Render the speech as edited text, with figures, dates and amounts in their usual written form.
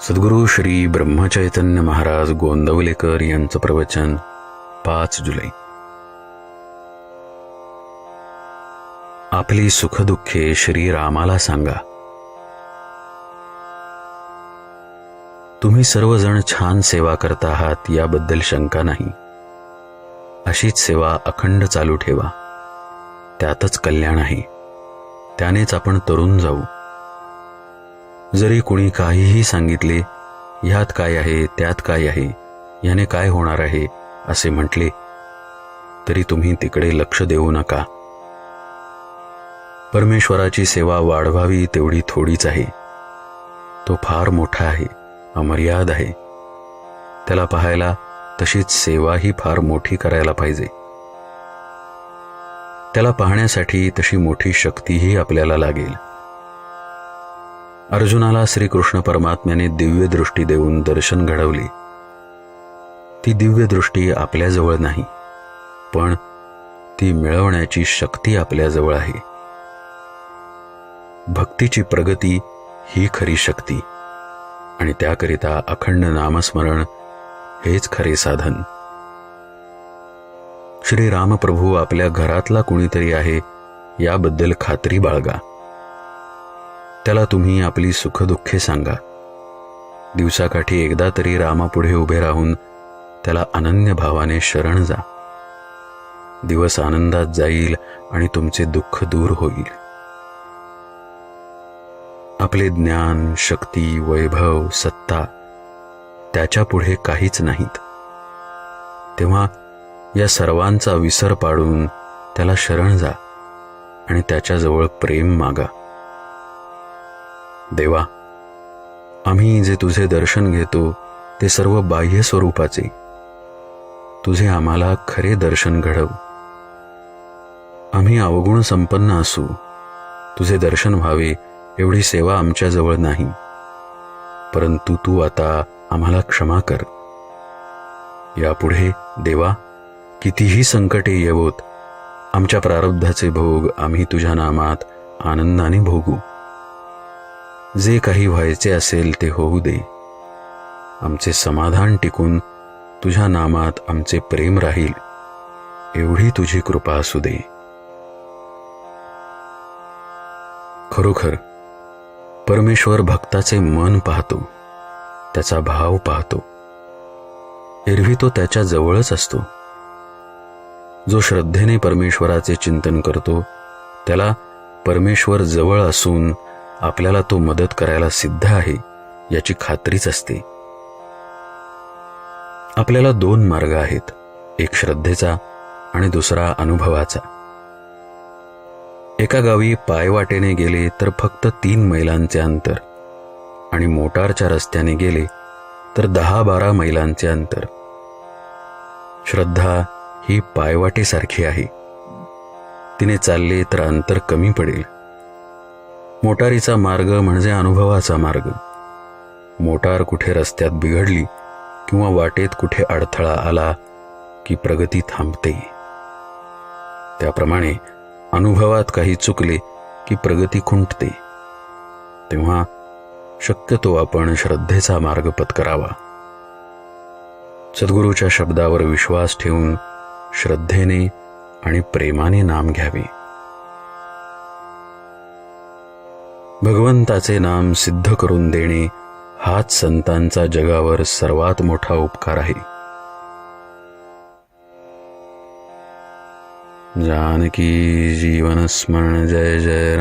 सद्गुरू श्री ब्रह्मचैतन्य महाराज गोंदवलेकर यांचं प्रवचन 5 जुलै. आपली सुखदुःखे श्री रामाला सांगा. तुम्ही सर्वजण छान सेवा करता आहात याबद्दल शंका नाही. अशीच सेवा अखंड चालू ठेवा. त्यातच कल्याण आहे. त्यानेच आपण तरुण जाऊ. जरी कुणी काहीही सांगितले, ह्यात काय आहे, त्यात काय आहे, याने काय होणार आहे असे म्हटले, तरी तुम्ही तिकडे लक्ष देऊ नका. परमेश्वराची सेवा वाढवावी तेवढी थोडीच आहे. तो फार मोठा आहे, अमर्याद आहे. त्याला पाहायला तशीच सेवाही फार मोठी करायला पाहिजे. त्याला पाहण्यासाठी तशी मोठी शक्तीही आपल्याला लागेल. अर्जुनाला श्रीकृष्ण परमात्म्याने दिव्य दृष्टी देऊन दर्शन घडवले. ती दिव्य दृष्टी आपल्याजवळ नाही, पण ती मिळवण्याची शक्ती आपल्याजवळ आहे. भक्तीची प्रगती ही खरी शक्ती, आणि त्याकरिता अखंड नामस्मरण हेच खरे साधन. श्री रामप्रभू आपल्या घरातला कुणीतरी आहे याबद्दल खात्री बाळगा. त्याला तुम्ही आपली सुखदुःखे सांगा. दिवसाकाठी एकदा तरी रामापुढे उभे राहून त्याला अनन्य भावाने शरण जा. दिवस आनंदात जाईल आणि तुमचे दुःख दूर होईल. आपले ज्ञान, शक्ती, वैभव, सत्ता त्याच्या पुढे काहीच नाहीत. तेव्हा या सर्वांचा विसर पाडून त्याला शरण जा आणि त्याच्याजवळ प्रेम मागा. देवा, आम्ही जे तुझे दर्शन घेतो ते सर्व बाह्य स्वरूपाचे. तुझे आम्हाला खरे दर्शन घडव. आम्ही अवगुण संपन्न असू. तुझे दर्शन व्हावे एवढी सेवा आमच्याजवळ नाही, परंतु तू आता आम्हाला क्षमा कर. यापुढे देवा, कितीही संकटे येवोत, आमच्या प्रारब्धाचे भोग आम्ही तुझ्या नामात आनंदाने भोगू. जे काही व्हायचे असेल ते होऊ दे. आमचे समाधान टिकून तुझ्या नामात आमचे प्रेम राहील, एवढी तुझी कृपा असू दे. खरोखर परमेश्वर भक्ताचे मन पाहतो, त्याचा भाव पाहतो. एरवी तो त्याच्या जवळच असतो. जो श्रद्धेने परमेश्वराचे चिंतन करतो त्याला परमेश्वर जवळ असून आपल्याला तो मदत करायला सिद्ध आहे याची खात्रीच असते. आपल्याला 2 मार्ग आहेत, एक श्रद्धेचा आणि दुसरा अनुभवाचा. एका गावी पायवाटेने गेले तर फक्त 3 मैलांचे अंतर, आणि मोटारच्या रस्त्याने गेले तर 10-12 मैलांचे अंतर. श्रद्धा ही पायवाटेसारखी आहे. तिने चालले तर अंतर कमी पडेल. मोटारीचा मार्ग म्हणजे अनुभवाचा मार्ग. मोटार कुठे रस्त्यात बिघडली किंवा वाटेत कुठे अडथळा आला की प्रगती थांबते. त्याप्रमाणे अनुभवात काही चुकले की प्रगती खुंटते. तेव्हा शक्यतो आपण श्रद्धेचा मार्ग पत्करावा. सद्गुरूच्या शब्दावर विश्वास ठेवून श्रद्धेने आणि प्रेमाने नाम घ्यावे. भगवंताचे नाम सिद्ध करून देणे हाच संतांचा जगावर सर्वात मोठा उपकार आहे. जानकी जीवन स्मरण जय जय